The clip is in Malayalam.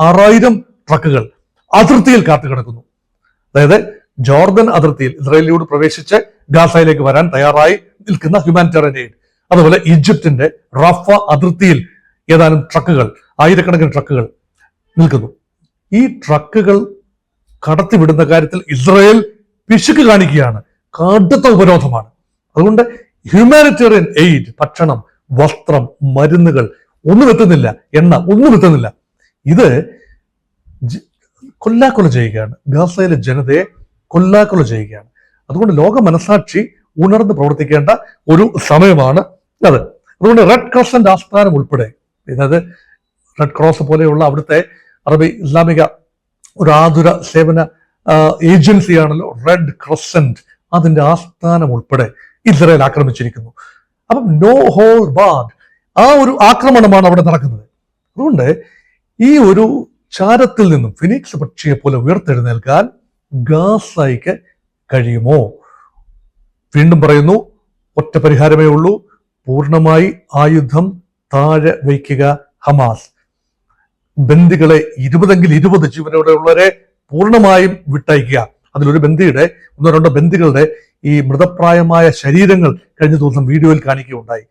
6000 ട്രക്കുകൾ അതിർത്തിയിൽ കാത്തുകിടക്കുന്നു. അതായത് ജോർദൻ അതിർത്തിയിൽ ഇസ്രായേലിലൂടെ പ്രവേശിച്ച് ഗാസയിലേക്ക് വരാൻ തയ്യാറായി നിൽക്കുന്ന ഹ്യൂമാനിറ്റേറിയൻ എയ്ഡ്. അതുപോലെ ഈജിപ്തിന്റെ റഫ അതിർത്തിയിൽ ഏതാനും ട്രക്കുകൾ, ആയിരക്കണക്കിന് ട്രക്കുകൾ നിൽക്കുന്നു. ഈ ട്രക്കുകൾ കടത്തിവിടുന്ന കാര്യത്തിൽ ഇസ്രായേൽ പിശുക്ക് കാണിക്കുകയാണ്. കടുത്ത ഉപരോധമാണ്. അതുകൊണ്ട് ഹ്യൂമാനിറ്റേറിയൻ എയ്ഡ്, ഭക്ഷണം, വസ്ത്രം, മരുന്നുകൾ ഒന്നും എത്തുന്നില്ല, എണ്ണ ഒന്നും എത്തുന്നില്ല. ഇത് കൊല്ലാക്കൊല ചെയ്യുകയാണ്. ഗാസയിലെ ജനതയെ കൊല്ലാക്കൊല ചെയ്യുകയാണ്. അതുകൊണ്ട് ലോക മനസാക്ഷി ഉണർന്ന് പ്രവർത്തിക്കേണ്ട ഒരു സമയമാണ് അത്. അതുകൊണ്ട് റെഡ് ക്രോസിന്റെ ആസ്ഥാനം ഉൾപ്പെടെ, അതായത് റെഡ് ക്രോസ് പോലെയുള്ള അവിടുത്തെ അറബി ഇസ്ലാമിക ഒരു ആതുര സേവന ഏജൻസിയാണല്ലോ റെഡ് ക്രോസന്റ്, അതിന്റെ ആസ്ഥാനം ഉൾപ്പെടെ ഇസ്രായേൽ ആക്രമിച്ചിരിക്കുന്നു. അപ്പം നോ ഹോൾ ബാർഡ്, ആ ഒരു ആക്രമണമാണ് അവിടെ നടക്കുന്നത്. അതുകൊണ്ട് ഈ ഒരു ചാരത്തിൽ നിന്നും ഫിനിക്സ് പക്ഷിയെ പോലെ ഉയർത്തെഴുന്നേൽക്കാൻ ഗാസയ്ക്ക് കഴിയുമോ? വീണ്ടും പറയുന്നു, ഒറ്റ പരിഹാരമേ ഉള്ളൂ, പൂർണ്ണമായി ആയുധം താഴെ വയ്ക്കുക ഹമാസ്. ബന്ദികളെ 20 ജീവനോടെയുള്ളവരെ പൂർണ്ണമായും വിട്ടയക്കുക. അതിലൊരു ബന്ദിയുടെ 1-2 ബന്ദികളുടെ ഈ മൃതപ്രായമായ ശരീരങ്ങൾ കഴിഞ്ഞ ദിവസം വീഡിയോയിൽ കാണിക്കുകയുണ്ടായി.